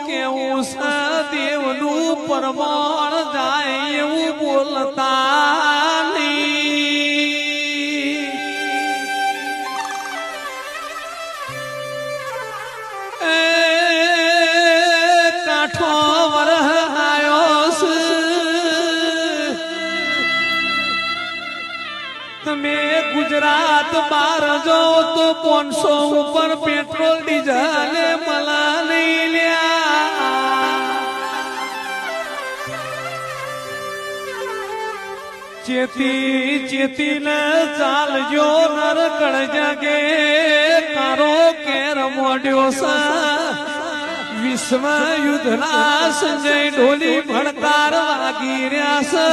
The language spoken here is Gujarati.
કેવું દેવનું પરમાણ જાય એવું બોલતા નહીં. કાઠો વરહ આવ્યો છે, તમે ગુજરાત બહાર જાઓ તો 500 ઉપર પેટ્રોલ ડીઝલ મળા નહીં લ્યા. ચેતી ચેતીને ચાલજો નરકડ જગે, કારો કેર મોડ્યો સા વિશ્વ યુદ્ધના સંજય ઢોલી ભડકાર વાગી રહ્યા.